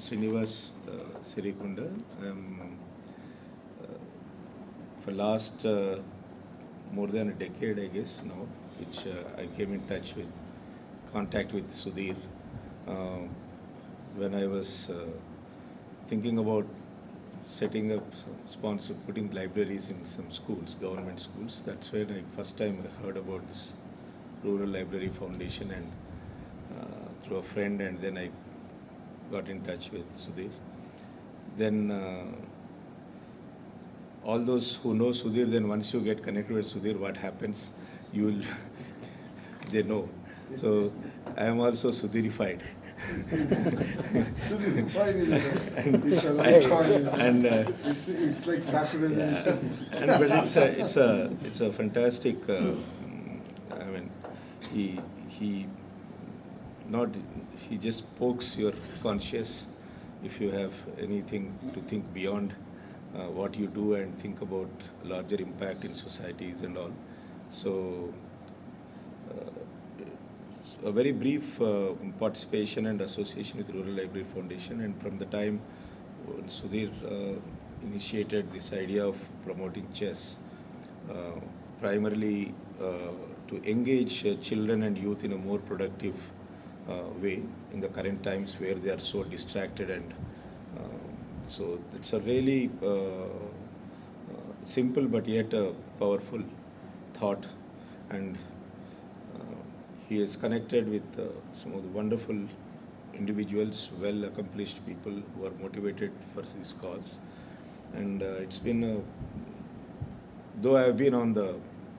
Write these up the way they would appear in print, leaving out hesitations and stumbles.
Srinivas Sirikunda. For last more than a decade, I guess now, which I came in touch with, contact with Sudhir when I was thinking about setting up, putting libraries in some schools, government schools. That's when I first time I heard about this Rural Library Foundation, and through a friend, and then I got in touch with Sudhir. Then all those who know Sudhir, then once you get connected with Sudhir, what happens, you will, they know. So I am also Sudhirified. It's like Saturday. Yeah. But it's a fantastic. I mean, he just pokes your conscience if you have anything to think beyond what you do and think about larger impact in societies and all. So a very brief participation and association with Rural Library Foundation, and from the time Sudhir initiated this idea of promoting chess, primarily to engage children and youth in a more productive way in the current times where they are so distracted, and so it's a really simple but yet a powerful thought, and he is connected with some of the wonderful individuals, well accomplished people who are motivated for this cause. And it's been, though I have been on the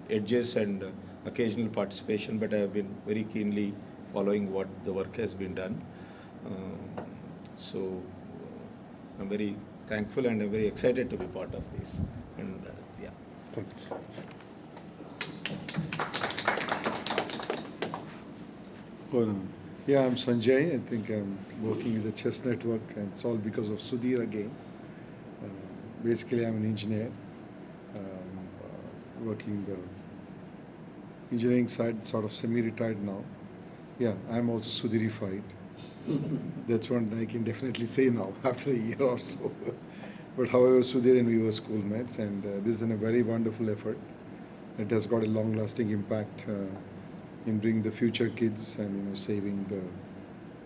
edges and occasional participation, but I have been very keenly following what the work has been done. So I'm very thankful and I'm very excited to be part of this. And yeah. Thanks. Yeah, I'm Sanjay. I think I'm working in the chess network, and it's all because of Sudhir again. Basically, I'm an engineer, working in the engineering side, sort of semi-retired now. Yeah, I'm also Sudhirified. That's one I can definitely say now after a year or so. But however, Sudhir and we were schoolmates, and this is a very wonderful effort. It has got a long-lasting impact in bringing the future kids and saving the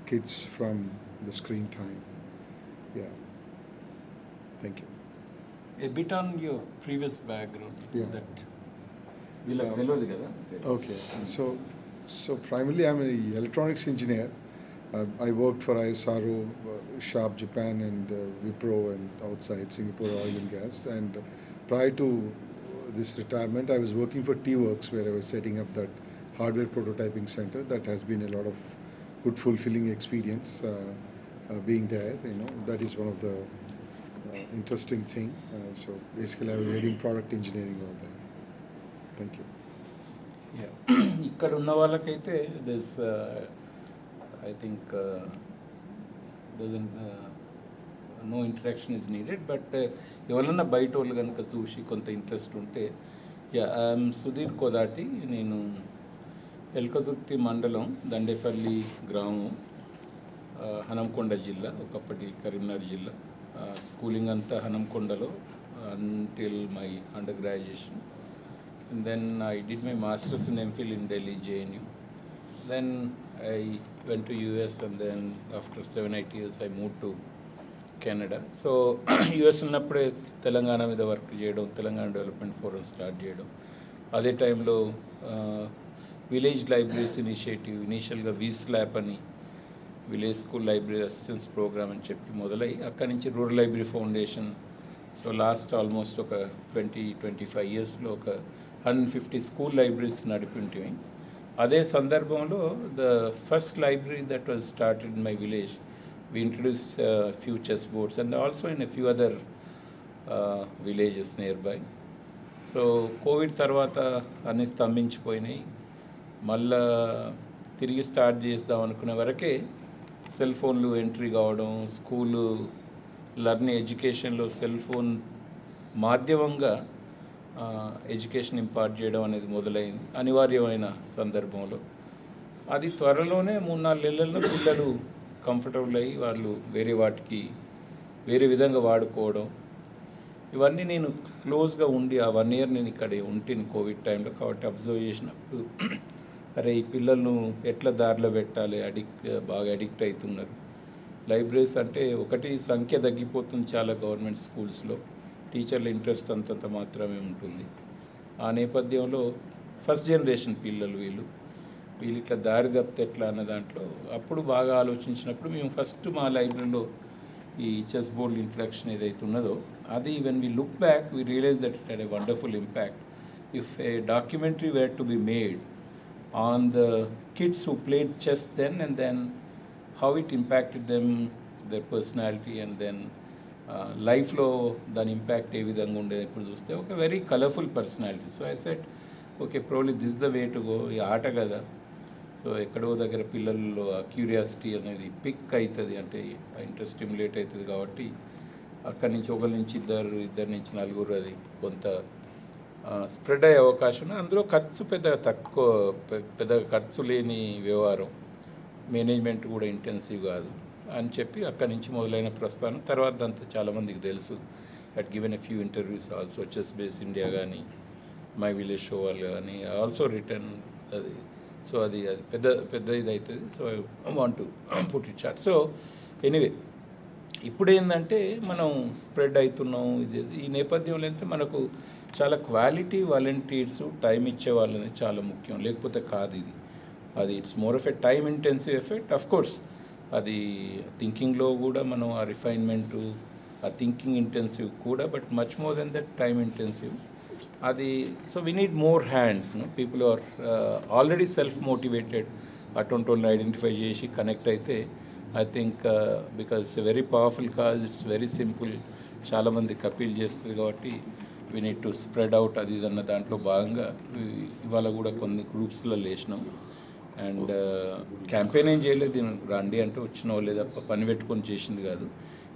kids from the screen time. Yeah. Thank you. A bit on your previous background. Yeah. That Okay. So primarily I'm an electronics engineer. I worked for ISRO, Sharp Japan, and Wipro, and outside Singapore Oil and Gas. And prior to this retirement, I was working for T-Works, where I was setting up that hardware prototyping center. That has been a lot of good, fulfilling experience being there. That is one of the interesting thing. So basically, I was leading product engineering over there. Thank you. Yeah. ఇక్కడ ఉన్న వాళ్ళకైతే this I think no interaction is needed, but ఎవరన్నా బయట వాళ్ళు కనుక చూసి కొంత interest ఉంటే ఐఎమ్ సుధీర్ కోదాటి. నేను ఎల్కదుర్తి మండలం, దండేపల్లి గ్రామం, హనంకొండ జిల్లా, ఒకప్పటి కరీంనగర్ జిల్లా. స్కూలింగ్ అంతా హనంకొండలో until my undergraduation. And then I did my master's and MPhil in Delhi, JNU. Then I went to US, and then after 7-8 years I moved to Canada. So US ఉన్నప్పుడే తెలంగాణ మీద work చేయడం, Telangana development forum start చేయడం. అదే టైంలో village libraries initiative, ఇనీషియల్గా VSLAP అని village school library assistance program అని చెప్పి మొదలై, అక్కడి నుంచి rural library foundation. So last almost ఒక 20-25 ఇయర్స్లో ఒక 150 స్కూల్ లైబ్రరీస్ నడిపి ఉంటుంది. అదే సందర్భంలో the first library that was started in my village, we introduced few chess boards, and also in a few other villages nearby. So Covid తర్వాత అన్నీ స్తంభించిపోయినాయి. మళ్ళా తిరిగి స్టార్ట్ చేద్దాం అనుకునే వరకే సెల్ ఫోన్లు ఎంట్రీ కావడం, స్కూలు లర్నింగ్ ఎడ్యుకేషన్లో సెల్ ఫోన్ మాధ్యమంగా ఎడ్యుకేషన్ ఇంపార్ట్ చేయడం అనేది మొదలైంది అనివార్యమైన సందర్భంలో. అది త్వరలోనే 3-4 నెలల్లో పిల్లలు కంఫర్టబుల్ అయ్యి వాళ్ళు వేరే వాటికి వేరే విధంగా వాడుకోవడం, ఇవన్నీ నేను క్లోజ్గా ఉండి ఆ 1 year నేను ఇక్కడ ఉంటిని కోవిడ్ టైంలో. కాబట్టి అబ్జర్వ్ చేసినప్పుడు అరే ఈ పిల్లలను ఎట్లా దారిలో పెట్టాలి, బాగా అడిక్ట్ అవుతున్నారు. లైబ్రరీస్ అంటే ఒకటి సంఖ్య తగ్గిపోతుంది చాలా గవర్నమెంట్ స్కూల్స్లో, టీచర్ల ఇంట్రెస్ట్ అంతంత మాత్రమే ఉంటుంది. ఆ నేపథ్యంలో ఫస్ట్ జనరేషన్ పిల్లలు వీళ్ళు ఇట్లా దారి తప్పితే ఎట్లా అన్న దాంట్లో అప్పుడు బాగా ఆలోచించినప్పుడు మేము ఫస్ట్ మా లైబ్రరీలో ఈ చెస్ బోర్డ్ ఇంట్రడక్షన్ ఏదైతే ఉన్నదో అది when we look back we realize that it had a wonderful impact. If a documentary were to be made on the kids who played chess then and then how it impacted them, their personality, and then లైఫ్లో దాని impact ఏ విధంగా ఉండేది ఇప్పుడు చూస్తే ఒక very colourful personality. So I set okay ప్రోబ్లీ this the way to go. ఈ ఆట కదా, సో ఎక్కడో దగ్గర పిల్లల్లో ఆ క్యూరియాసిటీ అనేది పిక్ అవుతుంది, అంటే ఆ ఇంట్రెస్ట్ స్టిమ్యులేట్ అవుతుంది. కాబట్టి అక్కడి నుంచి ఒకరి నుంచి ఇద్దరు నుంచి నలుగురు అది కొంత స్ప్రెడ్ అయ్యే అవకాశం. అందులో ఖర్చు పెద్దగా ఖర్చు లేని వ్యవహారం, మేనేజ్మెంట్ కూడా ఇంటెన్సివ్ కాదు అని చెప్పి అక్కడి నుంచి మొదలైన ప్రస్థానం. తర్వాత అంతా చాలామందికి తెలుసు. At given a few interviews also, chess base India కానీ మై విలేజ్ షో వాళ్ళు కానీ ఆల్సో రిటర్న్ అది. సో అది పెద్ద ఇది అవుతుంది. So I want to put it short. So anyway ఇప్పుడు ఏంటంటే మనం స్ప్రెడ్ అవుతున్నాం. ఈ నేపథ్యంలో అంటే మనకు చాలా క్వాలిటీ వాలంటీర్స్, టైం ఇచ్చే వాళ్ళని చాలా ముఖ్యం, లేకపోతే కాదు ఇది. అది it's more of a time intensive effect. Of course అది థింకింగ్లో కూడా మనం ఆ రిఫైన్మెంటు, ఆ థింకింగ్ ఇంటెన్సివ్ కూడా, but much more than that time intensive అది. So we need more hands. People are already self motivated, అటువంటి వాళ్ళని ఐడెంటిఫై చేసి కనెక్ట్ అయితే I think because it's a very powerful cause, it's very simple, చాలామందికి appeal చేస్తుంది. కాబట్టి we need to spread out అది ఇదన్న దాంట్లో భాగంగా ఇవాళ కూడా కొన్ని గ్రూప్స్లో లేచినాం. అండ్ క్యాంపెయిన్ ఏం చేయలేదు, దీని రండి అంటే వచ్చిన లేదా పని పెట్టుకొని చేసింది కాదు.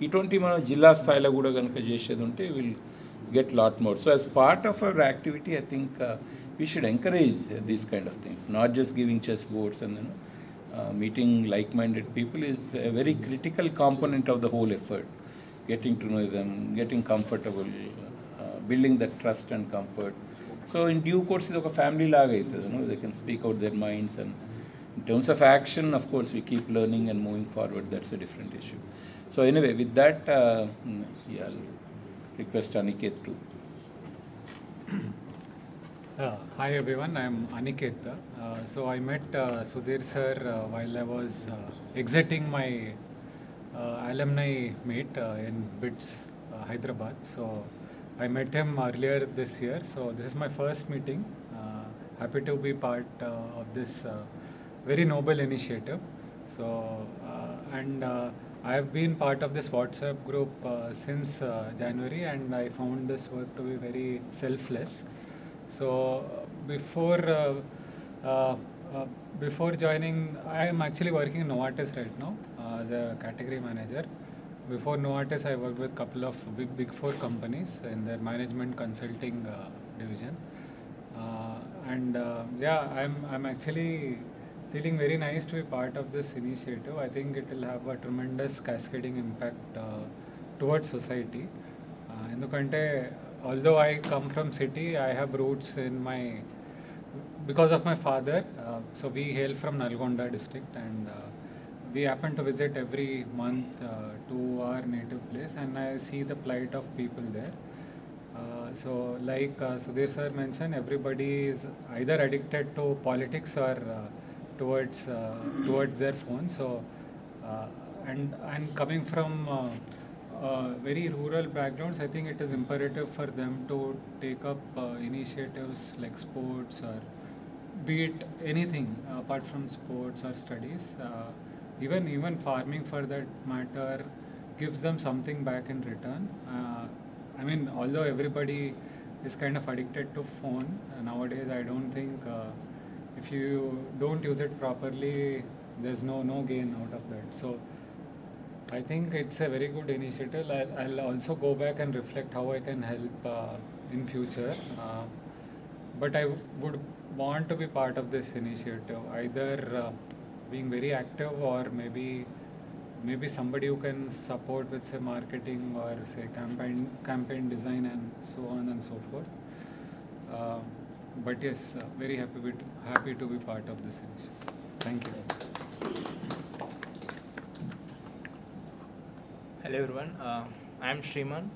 ఇటువంటి మనం జిల్లా స్థాయిలో కూడా కనుక చేసేది ఉంటే will get lot more. So as part of our activity I think we should encourage these kind of things, not just giving chess boards and meeting like-minded people is a very critical component of the whole effort. Getting to know them, getting comfortable, building that trust and comfort. So in due course ఇది ఒక family లాగా అవుతుంది. They can speak out their minds, and in terms of action, of course, we keep learning and moving forward. That's a different issue. So anyway, with that, I'll request Aniket to. Hi everyone, I am Aniket. So I met Sudhir sir while I was exiting my alumni meet in BITS, Hyderabad. So I met him earlier this year. So this is my first meeting. Happy to be part of this very noble initiative. So and I have been part of this WhatsApp group since January, and I found this work to be very selfless. So before joining, I am actually working in Novartis right now as a category manager. Before Novartis, I worked with a couple of big four companies in their management consulting division. I'm actually feeling very nice to be part of this initiative. I think it will have a tremendous cascading impact towards society. Endukante although I come from city, I have roots in because of my father. So we hail from Nalgonda district, and we happen to visit every month to our native place, and I see the plight of people there. So like Sudhir sir mentioned, everybody is either addicted to politics or towards their phone. So and coming from very rural backgrounds, I think it is imperative for them to take up initiatives like sports, or be it anything apart from sports or studies. Even farming for that matter gives them something back in return. I mean, although everybody is kind of addicted to phone nowadays, I don't think if you don't use it properly, there's no gain out of that. So I think it's a very good initiative. I'll also go back and reflect how I can help in future. But I would want to be part of this initiative, either being very active or maybe maybe somebody who can support with say marketing or say campaign design and so on and so forth. But yes, very happy to be part of this initiative. Thank you. Hello everyone, I am Shriman.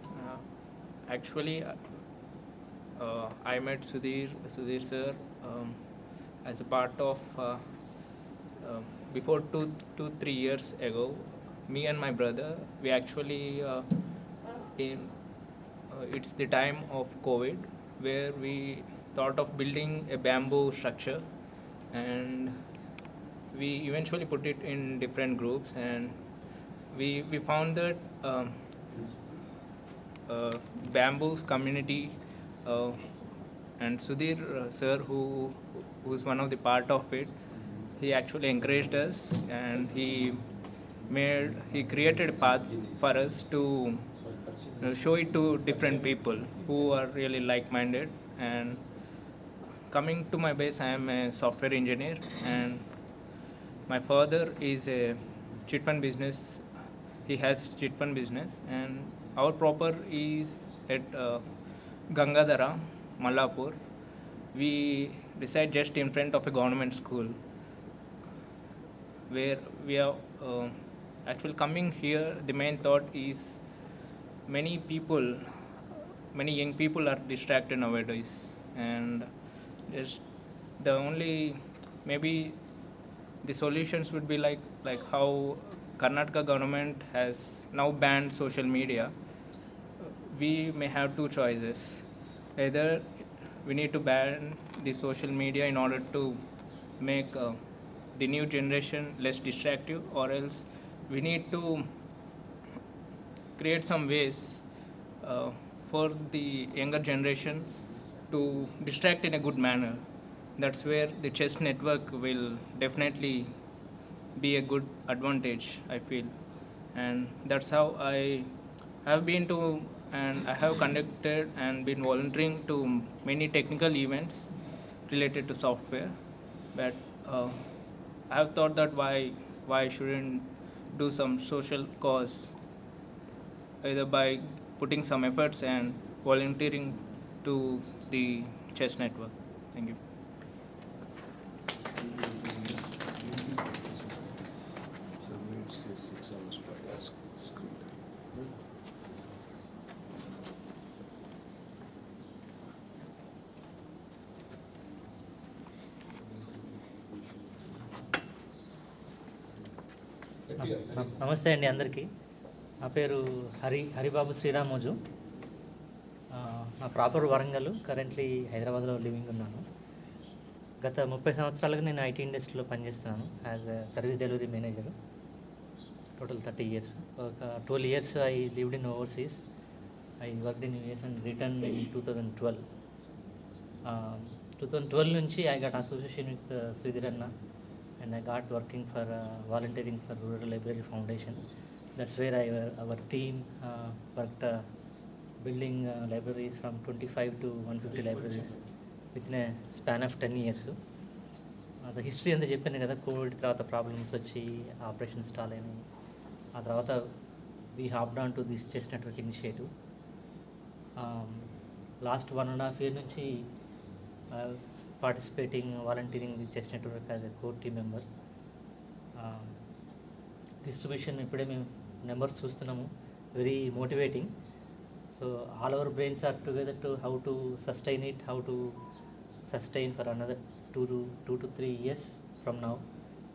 Actually, I met Sudhir sir as a part of before 3 years ago. Me and my brother, we actually it's the time of COVID where we thought of building a bamboo structure, and we eventually put it in different groups, and we found that bamboo community and Sudhir sir, who's one of the part of it, he actually encouraged us, and he created a path for us to show it to different people who are really like-minded. And coming to my base, I am a software engineer, and my father is a chit fund business. He has chit fund business, and our proper is at Gangadhara, Malapur. We reside just in front of a government school, where we are actually coming here. The main thought is many young people are distracted nowadays, and just the only maybe the solutions would be like how Karnataka government has now banned social media. We may have two choices: either we need to ban the social media in order to make the new generation less distractive, or else we need to create some ways for the younger generation to distract in a good manner. That's where the chess network will definitely be a good advantage, I feel. And that's how I have been to, and I have conducted and been volunteering to many technical events related to software. But I have thought that why shouldn't do some social cause, either by putting some efforts and volunteering to the chess network. Thank you. నమస్తే అండి అందరికీ. నా పేరు హరిబాబు శ్రీరామోజు. నా proper Warangal, currently హైదరాబాద్లో living ఉన్నాను. గత 30 సంవత్సరాలుగా నేను ఐటీ ఇండస్ట్రీలో పనిచేస్తున్నాను as a service delivery manager. Total 30 years. ఒక 12 years I lived in overseas. I worked in US and return in 2012. 2012 నుంచి I got association with Sudheer అన్న, and I got working for volunteering for Rural Library Foundation. That's where our team worked building libraries from 25 to 150 libraries within a span of 10 years. The history అంతా చెప్పాను కదా. Covid తర్వాత problems వచ్చి operation stall అయినాయి. ఆ తర్వాత we hopped on to this chess network initiative. Last 1.5 years నుంచి participating, volunteering with chess network as a core team member. Distribution ఇప్పుడే మేము నెంబర్స్ చూస్తున్నాము, very motivating. So all our brains are together to how to sustain it, how to sustain for another 2 to 3 years from now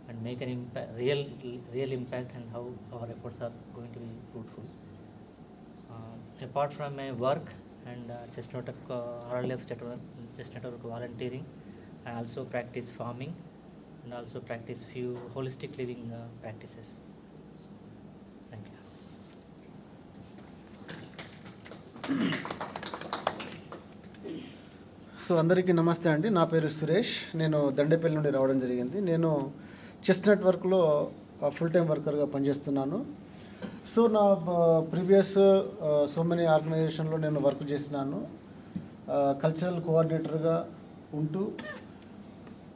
and make an impact, real impact, and how our efforts are going to be fruitful. Apart from my work and chess network, RLF chess network volunteering, I also practice farming and also practice few holistic living practices. Thank you. So అందరికీ నమస్తే అండి. నా పేరు సురేష్. నేను దండేపల్లి నుండి రావడం జరిగింది. నేను చెస్ నెట్వర్క్లో ఫుల్ టైం వర్కర్గా పనిచేస్తున్నాను. సో నా ప్రీవియస్ సో మెనీ ఆర్గనైజేషన్లో నేను వర్క్ చేసినాను. కల్చరల్ కోఆర్డినేటర్గా ఉంటూ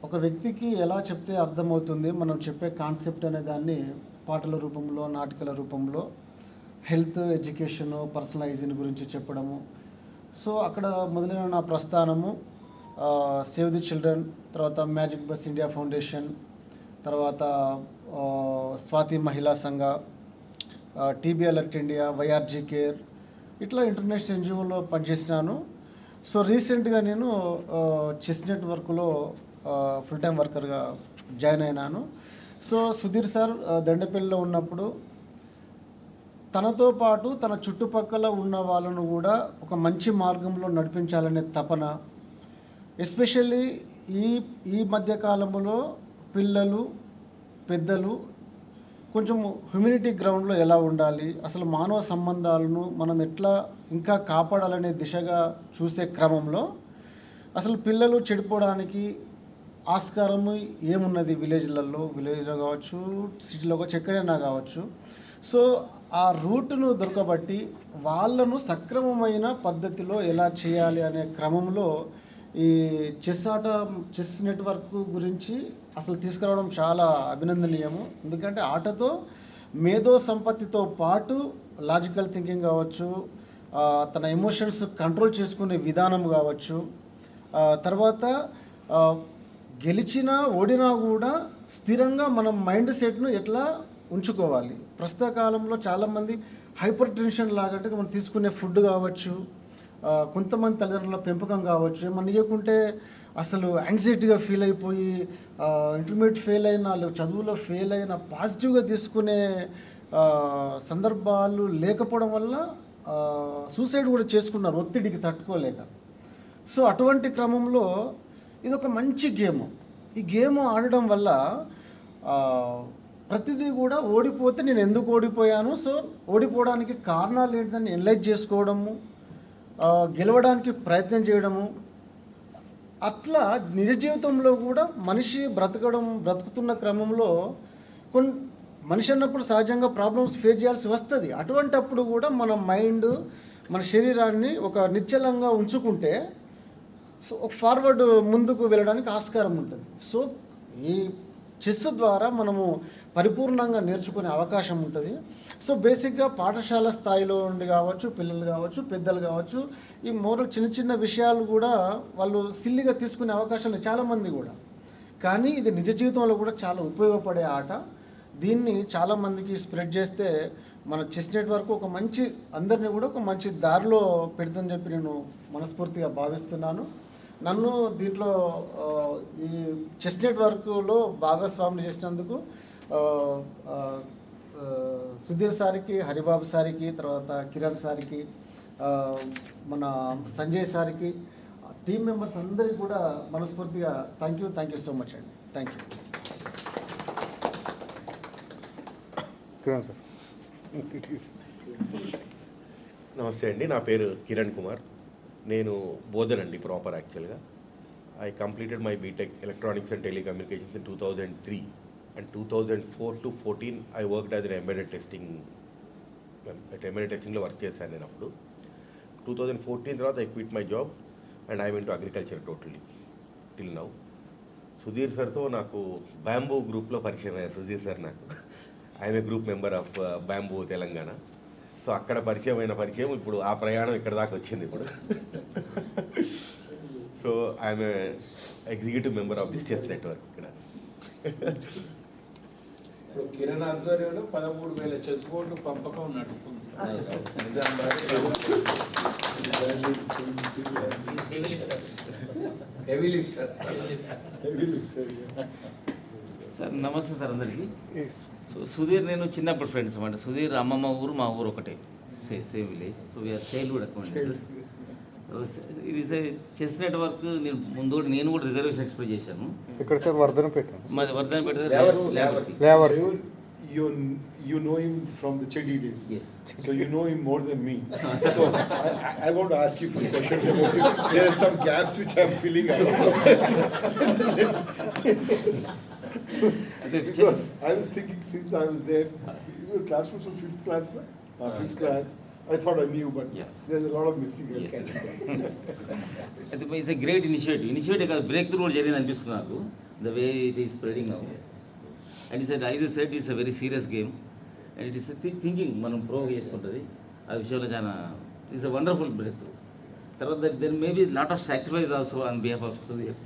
ఒక వ్యక్తికి ఎలా చెప్తే అర్థమవుతుంది, మనం చెప్పే కాన్సెప్ట్ అనే దాన్ని పాటల రూపంలో, నాటకాల రూపంలో హెల్త్, ఎడ్యుకేషను, పర్సనల్ హైజీన్ గురించి చెప్పడము. సో అక్కడ మొదలైన నా ప్రస్థానము సేవ్ ది చిల్డ్రన్, తర్వాత మ్యాజిక్ బస్ ఇండియా ఫౌండేషన్, తర్వాత స్వాతి మహిళా సంఘ, TB alert India, YRG care, ఇట్లా ఇంటర్నేషనల్ ఎన్జిఓలో పనిచేసినాను. సో రీసెంట్గా నేను చెస్ నెట్వర్క్లో ఫుల్ టైం వర్కర్గా జాయిన్ అయినాను. సో సుధీర్ సార్ దండపల్లిలో ఉన్నప్పుడు తనతో పాటు తన చుట్టుపక్కల ఉన్న వాళ్ళను కూడా ఒక మంచి మార్గంలో నడిపించాలనే తపన, ఎస్పెషల్లీ ఈ మధ్యకాలంలో పిల్లలు, పెద్దలు కొంచెం హ్యూమినిటీ గ్రౌండ్లో ఎలా ఉండాలి, అసలు మానవ సంబంధాలను మనం ఎట్లా ఇంకా కాపాడాలనే దిశగా చూసే క్రమంలో అసలు పిల్లలు చెడిపోవడానికి ఆస్కారము ఏమున్నది విలేజ్లో కావచ్చు, సిటీలో కావచ్చు, ఎక్కడైనా కావచ్చు. సో ఆ రూట్ను దొరకబట్టి వాళ్ళను సక్రమమైన పద్ధతిలో ఎలా చేయాలి అనే క్రమంలో ఈ చెస్ నెట్వర్క్ గురించి అసలు తీసుకురావడం చాలా అభినందనీయము. ఎందుకంటే ఆటతో మేధో సంపత్తితో పాటు లాజికల్ థింకింగ్ కావచ్చు, తన ఎమోషన్స్ కంట్రోల్ చేసుకునే విధానం కావచ్చు, తర్వాత గెలిచినా ఓడినా కూడా స్థిరంగా మనం మైండ్ సెట్ను ఎట్లా ఉంచుకోవాలి. ప్రస్తుత కాలంలో చాలామంది హైపర్ టెన్షన్ లాగంటే మనం తీసుకునే ఫుడ్ కావచ్చు, కొంతమంది తల్లిదండ్రుల పెంపకం కావచ్చు, ఏమన్నా ఇవ్వకుంటే అసలు యాంగ్జైటీగా ఫీల్ అయిపోయి ఇంటర్మీడియట్ ఫెయిల్ అయిన, చదువులో ఫెయిల్ అయిన పాజిటివ్గా తీసుకునే సందర్భాలు లేకపోవడం వల్ల సూసైడ్ కూడా చేసుకున్నారు ఒత్తిడికి తట్టుకోలేక. సో అటువంటి క్రమంలో ఇది ఒక మంచి గేమ్. ఈ గేమ్ ఆడడం వల్ల ప్రతిదీ కూడా ఓడిపోతే నేను ఎందుకు ఓడిపోయాను, సో ఓడిపోవడానికి కారణాలు ఏంటిదని ఎనలైజ్ చేసుకోవడము, గెలవడానికి ప్రయత్నం చేయడము, అట్లా నిజ జీవితంలో కూడా మనిషి బ్రతుకుతున్న క్రమంలో మనిషి అన్నప్పుడు సహజంగా ప్రాబ్లమ్స్ ఫేస్ చేయాల్సి వస్తుంది. అటువంటప్పుడు కూడా మన మైండ్, మన శరీరాన్ని ఒక నిశ్చలంగా ఉంచుకుంటే సో ఒక ఫార్వర్డ్ ముందుకు వెళ్ళడానికి ఆస్కారం ఉంటుంది. సో ఈ చెస్ ద్వారా మనము పరిపూర్ణంగా నేర్చుకునే అవకాశం ఉంటుంది. సో బేసిక్గా పాఠశాల స్థాయిలో ఉండి కావచ్చు, పిల్లలు కావచ్చు, పెద్దలు కావచ్చు, ఈ మోరల్ చిన్న చిన్న విషయాలు కూడా వాళ్ళు సిల్లిగా తీసుకునే అవకాశాలు చాలామంది కూడా. కానీ ఇది నిజ జీవితంలో కూడా చాలా ఉపయోగపడే ఆట. దీన్ని చాలామందికి స్ప్రెడ్ చేస్తే మన చెస్ నెట్వర్క్ ఒక మంచి, అందరినీ కూడా ఒక మంచి దారిలో పెడుతుందని చెప్పి నేను మనస్ఫూర్తిగా భావిస్తున్నాను. నన్ను దీంట్లో ఈ చెస్ నెట్వర్క్లో భాగస్వాములు చేసినందుకు సుధీర్ సార్కి, హరిబాబు సార్కి, తర్వాత కిరణ్ సార్కి, మన సంజయ్ సార్కి, టీమ్ మెంబర్స్ అందరికీ కూడా మనస్ఫూర్తిగా థ్యాంక్ యూ సో మచ్ అండి. Thank you. కిరణ్ సార్. నమస్తే అండి, నా పేరు కిరణ్ కుమార్. నేను బోధన్ అండి ప్రాపర్. యాక్చువల్గా I completed my BTech electronics and telecommunications in 2003 and 2004 to 14 I worked as an embedded testingలో వర్క్ చేశాను నేను. అప్పుడు 2014 తర్వాత I quit my job and I went to agriculture totally till now. Sudhir సార్తో నాకు బ్యాంబూ గ్రూప్లో పరిచయం అయ్యారు. సుధీర్ సార్ నాకు I'm a group member of bamboo Telangana. So అక్కడ పరిచయం ఇప్పుడు ఆ ప్రయాణం ఇక్కడ దాకా వచ్చింది ఇప్పుడు. So I'm a executive member of this chess network ఇక్కడ. కిరణ్ ఆధ్వర్యంలో 13,000 చెస్ బోర్డు పంపకం నడుస్తుంది. Heavy lifter. సార్ నమస్తే సార్ అందరికీ. సో సుధీర్ నేను చిన్నప్పుడు ఫ్రెండ్స్ అన్నమాట. సుధీర్ అమ్మమ్మ ఊరు, మా ఊరు ఒకటే, same village. So we are childhood accountants. ఇది చెస్ నెట్వర్క్ నేను కూడా రిజర్వేషన్ ఎక్స్ప్లెయిన్ చేశాను. ఇక్కడ సార్ వర్ధనపేట. మాది Vardhannapet. You know him from the Chedi days. Yes. So you know him more than me. So I want to ask you some questions about him. There are some gaps which I'm filling out. Because I was thinking since I was there, you were classmates from 5th class, right? 5th class. I thought I knew, but Yeah. there's a lot of missing. I'll Yeah. catch up. It's a great initiative కాదు, breakthrough కూడా జరిగింది అనిపిస్తుంది నాకు, the way it is spreading now. And is I said it's a very serious game and it is thinking మనం ప్రో చేస్తుంటుంది ఆ విషయంలో చాలా it's a wonderful breakthrough. తర్వాత there may be lot of sacrifice also on behalf of Sudhir.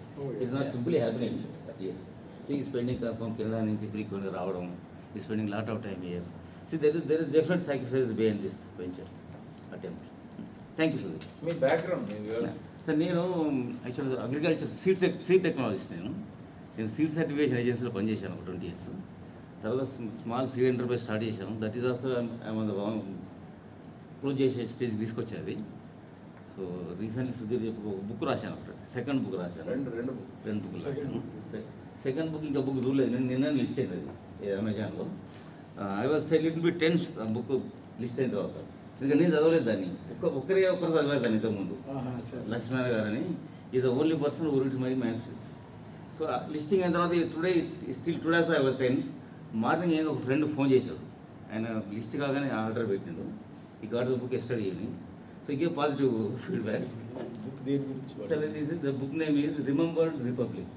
It's not simply happening. See spending from Canada నుంచి ఫ్రీక్వెంట్గా రావడం, ఈ spending lot of time here. See, there is different sacrifices behind this venture attempt. Thank you, Sudhir. Me background me viewers. Sir నేను యాక్చువల్గా agriculture seed technologist. నేను seed certification ఏజెన్సీలో పనిచేశాను ఒక 20 years. తర్వాత స్మాల్ సీడ్ ఎంటర్ప్రైజ్ స్టార్ట్ చేశాను. That is also close చేసే stage తీసుకొచ్చేది. సో రీసెంట్లీ సుధీర్ చెప్పి ఒక బుక్ రాశాను, ఒకటి సెకండ్ బుక్ రాశాను. రెండు బుక్లు రాశాను. సెకండ్ బుక్ ఇంకా బుక్ చూడలేదు, నేను నిన్న లిస్ట్ అయింది అది అమెజాన్లో. I was little bit tense ఆ బుక్ లిస్ట్ అయిన తర్వాత. ఇంకా నేను చదవలేదు దాన్ని, ఒకరు చదవలేదు దాన్ని ఇంతకుముందు. లక్ష్మీనారాయణ గారని is the only person who reads my maths. So listing అయిన తర్వాత today I was tense. Morning ఏదో ఒక ఫ్రెండ్ ఫోన్ చేశాడు, ఆయన లిస్ట్ కాగానే ఆర్డర్ పెట్టిండు. ఈ గాట్ ద బుక్ ఎస్టడీ అని. సో ఈ గేవ్ పాజిటివ్ ఫీడ్బ్యాక్. బుక్ దేని గురించి? Sir the book name is remembered republic.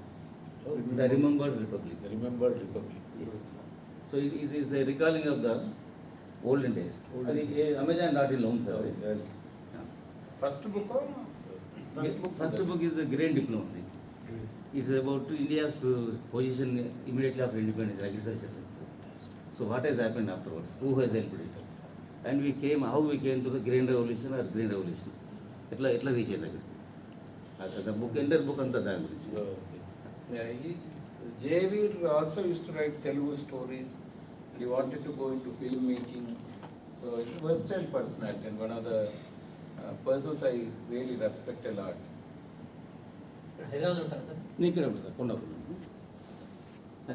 The remembered republic. Remembered republic. So it is a recalling of the olden days. అది Amazon.in లో ఉంది sir. First book First book is the Grain Diplomacy. It's about India's position immediately after independence, agriculture sector. So what has happened afterwards? Who has helped it? And how we came to the Grain Revolution or Green Revolution. ఎట్లా reach అయ్యింది అక్కడ book enter book అంతా దాని గురించి. Javir also used to write Telugu stories. He wanted to go into filmmaking. So he's a versatile personality and one of the persons I really respect a lot. Hyderabad ఉంటారు sir. నేను ఇక్కడ ఉంటాను, Kondapur.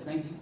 Thank you.